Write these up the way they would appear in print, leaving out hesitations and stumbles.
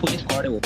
Police squad है वो।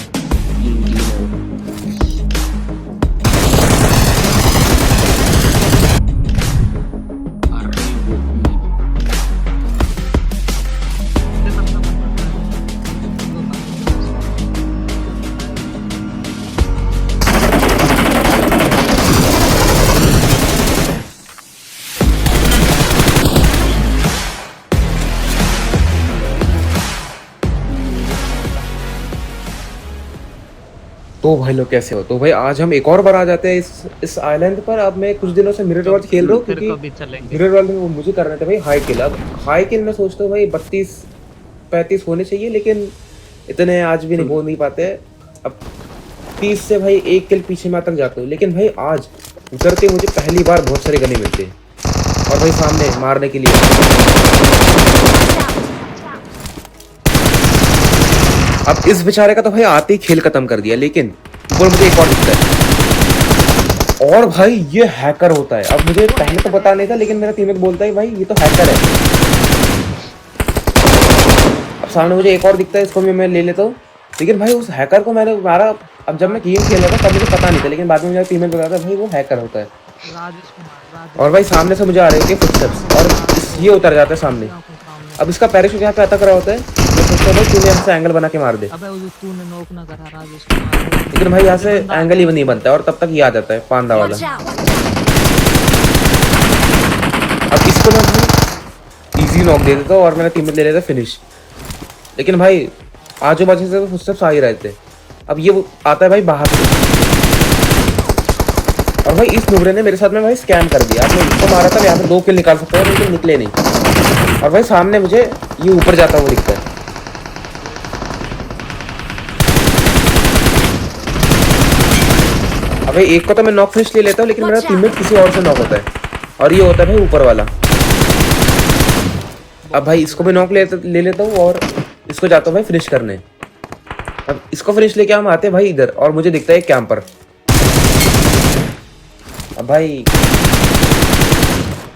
तो भाई लोग कैसे हो? तो भाई आज हम एक और बार आ जाते हैं इस आइलैंड पर। अब मैं कुछ दिनों से मिरर वर्ल्ड खेल रहा हूँ क्योंकि मिरर वर्ल्ड में वो मुझे करना था भाई हाई किल। अब हाई किल मैं सोचता हूँ भाई 32-35 होने चाहिए, लेकिन इतने आज भी नहीं हो नहीं पाते। अब 30 से भाई एक किल पीछे मैं तक जाता हूँ, लेकिन भाई आज उतरते मुझे पहली बार बहुत सारे गने मिलते हैं और भाई सामने मारने के लिए। अब इस बेचारे का तो भाई आते ही खेल खत्म कर दिया, लेकिन ऊपर मुझे एक और दिखता है और भाई ये हैकर होता है। अब मुझे पहले तो पता नहीं था, लेकिन मेरा टीममेट बोलता है भाई ये तो हैकर है। अब सामने मुझे एक और दिखता है, इसको भी मैं ले लेता हूँ, लेकिन भाई उस हैकर को मैंने मारा। अब जब मैं गेम खेल रहा था तब मुझे पता नहीं था, लेकिन बाद में मेरा टीममेट बताया भाई वो हैकर होता है। और भाई सामने से मुझे आ रहे थे फुटस्टेप्स और ये उतर जाता है सामने। अब इसका पैराशूट यहाँ पे अटक रहा होता है, मैं सोचता हूँ तूने यहाँ से एंगल बना के मार दे। अबे तूने नोक ना करा राजेश को। लेकिन भाई यहाँ से एंगल ही नहीं बनता है और तब तक ये आ जाता है पांदा वाला। अब इसको मैं इजी नॉक दे देता हूँ और मेरा टीममेट ले लेता फिनिश। लेकिन भाई आजू बाजू से तो फुटस्टेप्स आ ही रहे थे। अब ये आता है भाई बाहर से और भाई इस नुबरे ने मेरे साथ में भाई स्कैम कर दिया। मैं इसको मारा था, यहाँ पे 2 किल निकाल सकता है, लेकिन निकले नहीं। और भाई सामने मुझे ये ऊपर जाता हुआ दिखता है। अब भाई एक को तो मैं नॉक फिनिश ले लेता हूँ, लेकिन मेरा टीममेट किसी और से नॉक होता है और ये होता है भाई ऊपर वाला। अब भाई इसको भी नॉक ले लेता हूँ और इसको जाता हूँ भाई फिनिश करने। अब इसको फिनिश लेके हम आते हैं भाई इधर और मुझे दिखता है एक कैंपर। अब भाई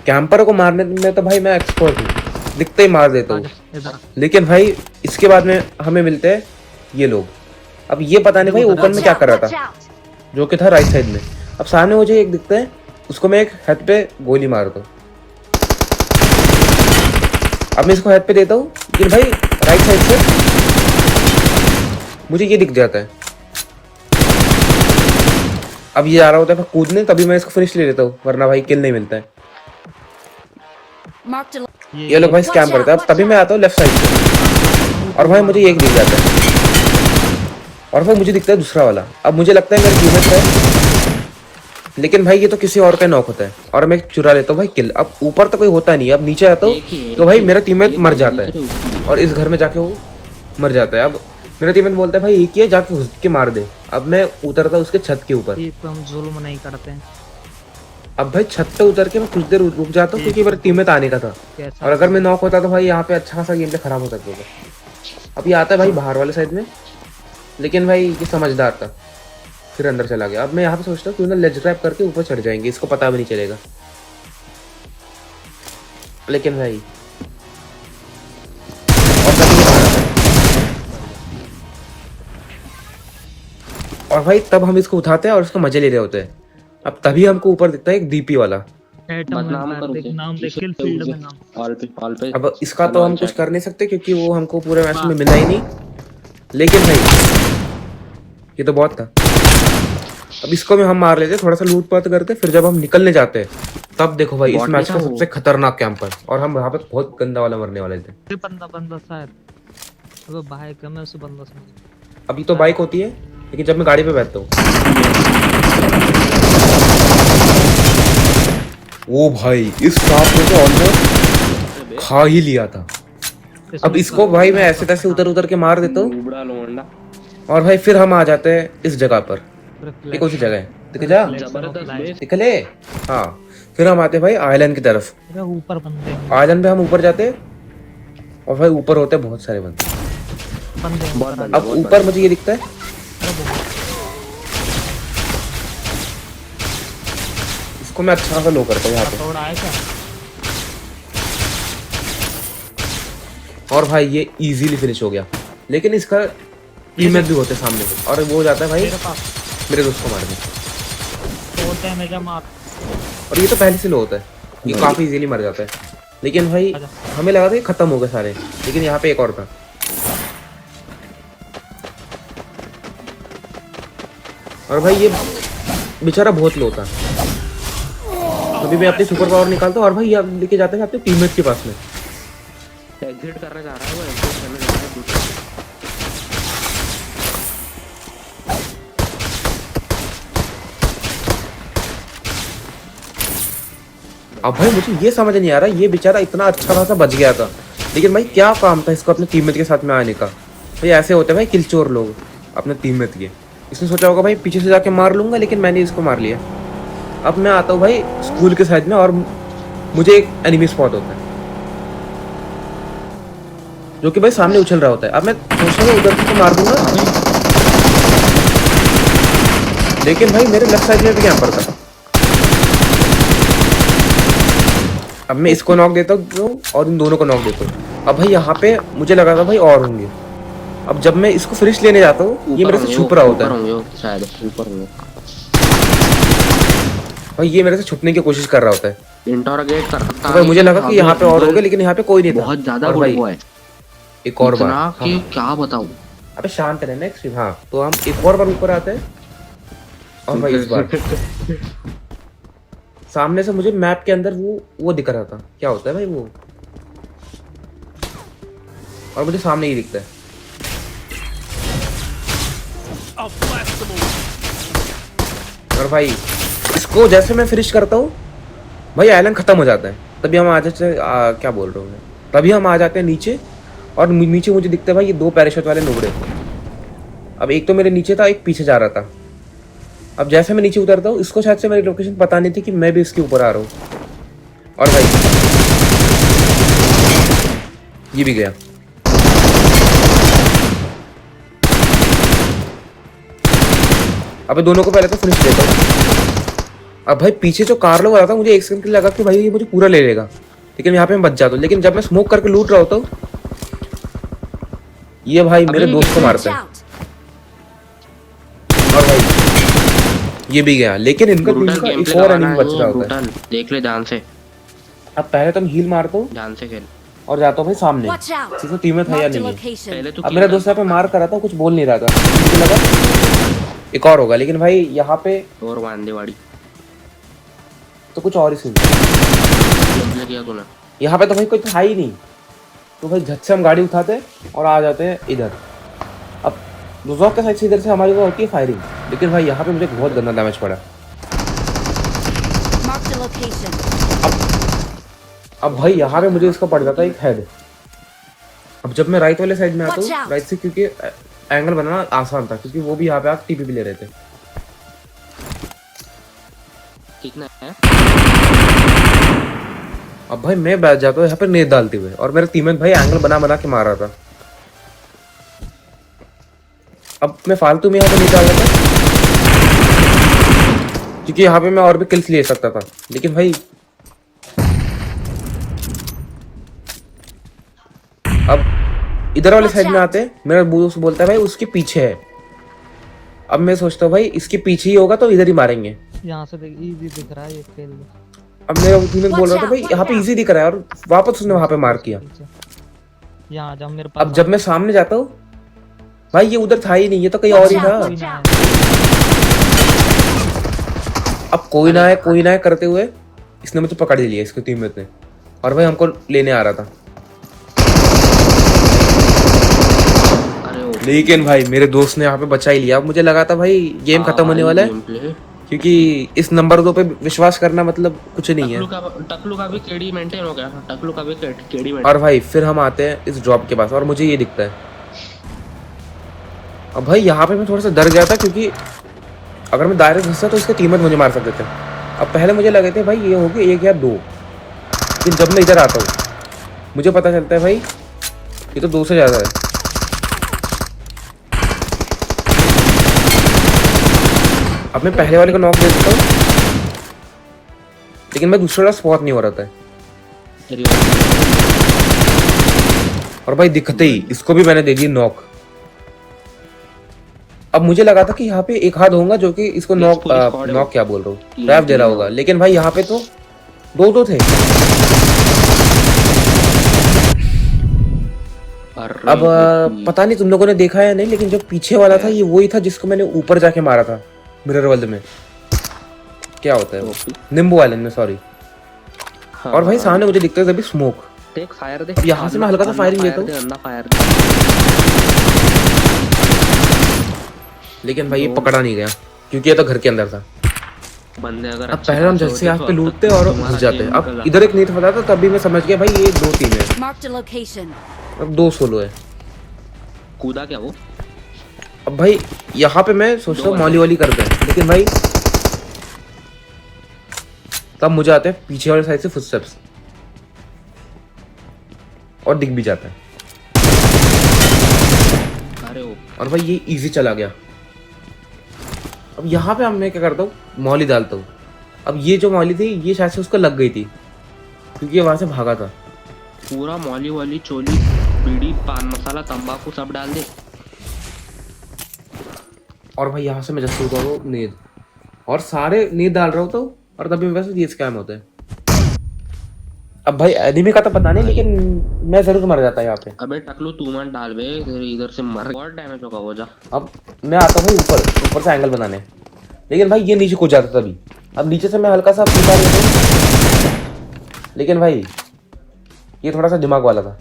कैंपर को मारने में तो भाई मैं एक्सपर्ट हूँ, दिखते ही मार देता हूँ। लेकिन भाई इसके बाद में हमें मिलते हैं ये लोग। अब ये पता नहीं भाई ओपन में क्या कर रहा था, जो कि था राइट साइड में। अब सामने मुझे एक दिखता है, उसको मैं एक हेड पे गोली मारता हूँ। अब मैं इसको हेड पे देता हूँ, लेकिन भाई राइट साइड से मुझे ये दिख जाता है। अब ये आ रहा होता है कूदने, तभी मैं इसको फिनिश ले लेता हूँ, वरना भाई किल नहीं मिलता है। ये लोग भाई स्कैम करते हैं। अब तभी मैं आता हूँ लेफ्ट साइड से और भाई मुझे एक दिख जाता है और भाई मुझे दिखता है दूसरा वाला। अब मुझे लगता है मेरा टीममेट है, लेकिन भाई ये तो किसी और का नॉक होता है और मैं चुरा लेता हूँ भाई किल। अब ऊपर तो कोई होता नहीं, अब नीचे आता हूँ तो भाई मेरा टीममेट मर जाता है और इस घर में जाके वो मर जाता है। अब मेरा टीममेट बोलता है भाई एक ही है, जाके घुस के मार दे। अब मैं उतरता उसके छत के ऊपर। हम जुल्म नहीं करते हैं। अब भाई छत पे उतर के मैं कुछ देर रुक जाता हूँ क्योंकि मेरा टीममेट आने का था, और अगर मैं नॉक होता तो भाई यहाँ पे अच्छा खासा गेम खराब हो सकता था। अब ये आता है भाई बाहर वाले साइड में, लेकिन भाई ये समझदार था, फिर अंदर चला गया। अब मैं यहाँ पे सोचता हूँ क्यों ना लेज ड्राइव करके ऊपर चढ़ जाएंगे, इसको पता भी नहीं चलेगा। लेकिन भाई और भाई तब हम इसको उठाते हैं और इसको मजे ले रहे होते हैं। अब तभी हमको ऊपर दिखता है एक डीपी वाला। अब इसका तो हम कुछ कर नहीं सकते क्योंकि वो हमको पूरे मैच में मिला ही नहीं, लेकिन भाई ये तो बहुत था। अब इसको भी हम मार लेते, थोड़ा सा लूट पाट करते, फिर जब हम निकलने जाते हैं तब देखो भाई इस मैच का सबसे खतरनाक कैंपर, और हम वहाँ पे बहुत गंदा वाला मरने वाले थे। बंदा शायद अबे बाइक है, मैं उस बंदा से अभी तो बाइक होती है, लेकिन जब मैं गाड़ी पे बैठता हूँ ओ भाई इस सांप ने तो ऑलमोस्ट खा ही लिया था। अब इसको भाई मैं ऐसे तैसे उतर उतर के मार देता हूँ और भाई फिर हम आ जाते हैं इस जगह पर। ये कौन सी जगह है? दिख जा दिख ले। हाँ फिर हम आते भाई आइलैंड की तरफ। अरे ऊपर बंदे हैं, आइलैंड पे हम ऊपर जाते और भाई ऊपर होते हैं बहुत सारे बंदे। बंदे हैं बहुत ऊपर। बंदे। अब ऊपर मुझे ये दिखता है, अरे बहुत। इसको मैं अच्छा खासा लो करता हूँ यहाँ पे। थोड़ा है क्या? और भाई ये इजीली फिनिश हो गया, लेकिन इसका टीममेट भी होते सामने और वो हो जाता है भाई मेरे पास मेरे दोस्त को मारने। तो डैमेज मार। और ये तो पहले से लो होता है, ये काफी इजीली मर जाता है। लेकिन भाई हमें लगा था कि खत्म हो गए सारे, लेकिन यहाँ पे एक और था। और भाई ये बेचारा बहुत लो था। अभी मैं अपनी सुपर पावर निकालता हूँ और भाई ये लेके जाते हैं अपने टीममेट के पास में। एग्जिट करना चाह रहा है वो, एग्जिट करना चाह रहा है दूसरा। अब भाई मुझे ये समझ नहीं आ रहा, ये बेचारा इतना अच्छा खासा बच गया था, लेकिन भाई क्या काम था इसको अपने टीममेट के साथ में आने का। भाई ऐसे होते हैं भाई किलचोर लोग अपने टीममेट के। इसने सोचा होगा भाई पीछे से जाके मार लूंगा, लेकिन मैंने इसको मार लिया। अब मैं आता हूँ भाई स्कूल के साइड में और मुझे एक एनिमी स्पॉट होता है जो कि भाई सामने उछल रहा होता है। अब मैं सोचता हूँ उधर से मार दूंगा, लेकिन भाई मेरे लेफ्ट साइड में भी कैंपर था। अब मैं इसको नॉक देता हूँ और इन दोनों को नॉक देता हूँ। अब भाई यहाँ पे मुझे लगा था भाई और होंगे। अब जब मैं इसको फिनिश लेने जाता हूँ ये मेरे से छुप रहा होता है। शायद ऊपर होंगे भाई ये मेरे से छुपने की कोशिश कर रहा होता है। इंटरोगेट कर सकता तो भाई मुझे लगा कि यहाँ पे और हो गए, लेकिन यहाँ पे कोई नहीं था। बहुत ज्यादा और भाई वो है एक और बार इतना कि क्या बताऊं। अबे शांत रहना एक्सट्रीम। हाँ तो हम एक और बार ऊपर आते हैं और भाई इस बार सामने से मुझे मैप के अंदर वो दिख रहा था। क्या होता है भाई वो, और मुझे सामने ही दिखता है। और भाई इसको जैसे मैं फिनिश करता हूँ भाई आइलैंड खत्म हो जाता है। तभी हम आ जाते क्या बोल रहा हूँ मैं, तभी हम आ जाते हैं नीचे और नीचे मुझे दिखते हैं भाई ये दो पैराशूट वाले नुबड़े। अब एक तो मेरे नीचे था, एक पीछे जा रहा था। अब जैसे मैं नीचे उतरता हूँ इसको शायद से मेरी लोकेशन पता नहीं थी कि मैं भी इसके ऊपर आ रहा हूँ। और भाई ये भी गया। अब दोनों को पहले तो फिनिश देता हूँ। अब भाई पीछे जो कार्लो वाला था मुझे एक सेकंड के लिए लगा कि भाई ये मुझे पूरा ले लेगा, लेकिन यहाँ पे मैं बच जाता हूँ। लेकिन जब मैं स्मोक करके लूट रहा होता हूँ ये भाई मेरे दोस्त को मारता है। और भाई ये भी गया, लेकिन इनका टीम का एक और एनिमी बच रहा होता है। देख ले ध्यान से। अब पहले तो मैं हील मारता हूँ ध्यान से खेल और जाता हूँ भाई सामने Watch out! किसी टीम में था या Marked a नहीं है। location. पहले तो अब मेरा दोस्त यहाँ पे मार कर रहा था, कुछ बोल नहीं रहा था, मुझे लगा एक और होगा, लेकिन भाई यहाँ पे और वांदेवाड़ी तो कुछ और ही सीन किया तूने। यहाँ पे तो भाई कोई था ही नहीं। तो भाई झट से हम गाड़ी उठाते हैं और आ जाते हैं इधर। अब रुजॉक के साइड से इधर से हमारी को होती है फायरिंग, लेकिन भाई यहाँ पे मुझे बहुत गंदा डैमेज पड़ा। Marked a location. अब भाई यहाँ पे मुझे इसका पड़ जाता है एक हेड। अब जब मैं राइट वाले साइड में आता Watch हूँ, out! राइट से क्योंकि एंगल बनाना आसान था, क्योंकि वो भी यहाँ पे आप टीपी भी ले रहे थे। कितना है? अब भाई मैं बैठ जाता हूँ यहाँ पे नेट डालते हुए और मेरा टीममेट भाई एंगल बना बना के मार रहा था। अब मैं फालतू में यहाँ पे नहीं डाल रहा था क्योंकि यहाँ पे मैं और भी किल्स ले सकता था, लेकिन भाई अब इधर वाले साइड में आते हैं। मेरा दोस्त बोलता है भाई उसके पीछे है। अब मैं सोचता हूँ भाई इसके पीछे ही होगा तो इधर ही मारेंगे। यहाँ से देख इजी दिख रहा है ये खेल। अब मेरा टीममेट बोल रहा था भाई यहाँ पे इजी दिख रहा है और वापस उसने वहां पे मार किया। यहाँ जब मेरे पास अब जब मैं सामने जाता हूँ भाई ये उधर था ही नहीं, ये तो कहीं और ही था। कोई ना है। अब कोई ना है करते हुए इसने मुझे पकड़ लिया, इसके टीममेट ने, और भाई हमको लेने आ रहा था। अरे ओ लेकिन भाई मेरे दोस्त ने यहाँ पे बचा ही लिया। अब मुझे लगा था भाई गेम खत्म होने वाला है, क्योंकि इस नंबर 2 पे विश्वास करना मतलब कुछ नहीं है। टकलू का भी केडी मेंटेन हो गया। टकलू का भी केडी मेंटेन। और भाई फिर हम आते हैं इस ड्रॉप के पास और मुझे ये दिखता है। अब भाई यहाँ पे मैं थोड़ा सा डर गया था, क्योंकि अगर मैं डायरेक्ट घुसा तो इसके टीममेट मुझे मार सकते थे। अब पहले मुझे लगे थे भाई ये हो गए 1 या 2, लेकिन जब मैं इधर आता हूँ मुझे पता चलता है भाई ये तो 2 से ज़्यादा है। अब मैं पहले वाले को नॉक दे देता हूँ, लेकिन मैं दूसरे वाला स्पॉट नहीं हो रहा था। और भाई दिखते ही इसको भी मैंने दे दी नॉक। अब मुझे लगा था कि यहाँ पे एक हाथ होगा जो कि इसको नॉक क्या बोल रहा हूँ, रैप दे रहा होगा, लेकिन भाई यहाँ पे तो 2 थे। अब पता नहीं तुम लोगों ने देखा या नहीं, लेकिन जो पीछे वाला था ये वही था जिसको मैंने ऊपर जाके मारा था मिरर वर्ल्ड में। क्या होता है वो, नींबू आइलैंड में, सॉरी। और भाई सामने मुझे दिखता है अभी स्मोक। देख फायर देख, अब यहाँ से मैं हल्का सा फायरिंग देता हूँ, लेकिन भाई ये पकड़ा नहीं गया क्योंकि ये तो घर के अंदर था। बंदे अगर अब पहले हम जैसे यहाँ पे लूटते और घुस जाते। अब इधर एक नीट फटा था, तभी मैं समझ गया भाई ये 2 टीम है, अब 2 सोलो है। कूदा क्या वो? अब भाई यहाँ पे मैं सोचता हूँ मॉली वाली करते हैं, लेकिन भाई तब मुझे आते हैं पीछे वाले साइड से फुटस्टेप्स और दिख भी जाता है। अरे वो, और भाई ये इजी चला गया। अब यहाँ पे मैं क्या करता हूँ, मॉली डालता हूँ। अब ये जो मॉली थी ये शायद से उसको लग गई थी क्योंकि ये वहां से भागा था। पूरा मौली वाली चोली बीड़ी पान मसाला तंबाकू सब डाल दे। और भाई यहाँ से मैं जैसे उतार रहा हूँ नींद, और सारे नींद डाल रहा हूँ और तभी वैसे ये स्कैम होता है। अब भाई एनिमी का तो पता नहीं, लेकिन मैं जरूर मर जाता यहाँ पे। अबे टकलू तू मत डाल बे, इधर से मर, बहुत डैमेज होगा वो जा। अब मैं आता हूँ ऊपर से एंगल बनाने, लेकिन भाई ये नीचे कूद जाता तभी। अब नीचे से मैं हल्का सा उतार लेता हूँ, लेकिन भाई ये थोड़ा सा दिमाग वाला था,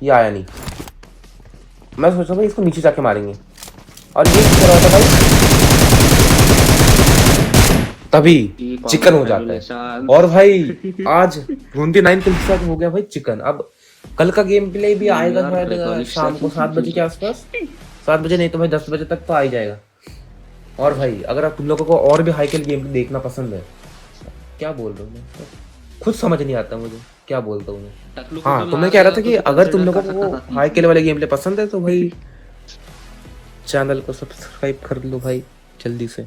ये आया नहीं। मैं सोचा भाई इसको नीचे जाके मारेंगे, और ये क्या रहा था भाई, तभी चिकन हो जाता है। और भाई आज 29 किल के साथ हो गया भाई चिकन। अब कल का गेम प्ले भी आएगा शायद शाम को 7 बजे के आसपास, 7 बजे नहीं तो भाई 10 बजे तक तो आ ही जाएगा। और भाई अगर तुम लोगों को और भी हाई किल गेम प्ले देखना पसंद है, क्या बोल रहा हूँ मैं, खुद समझ नहीं आता मुझे क्या बोलता हूँ मैं। हाँ तो मैं कह रहा था कि अगर तुम लोगों को हाई किल वाले गेम प्ले पसंद है तो भाई चैनल को सब्सक्राइब कर लो भाई जल्दी से।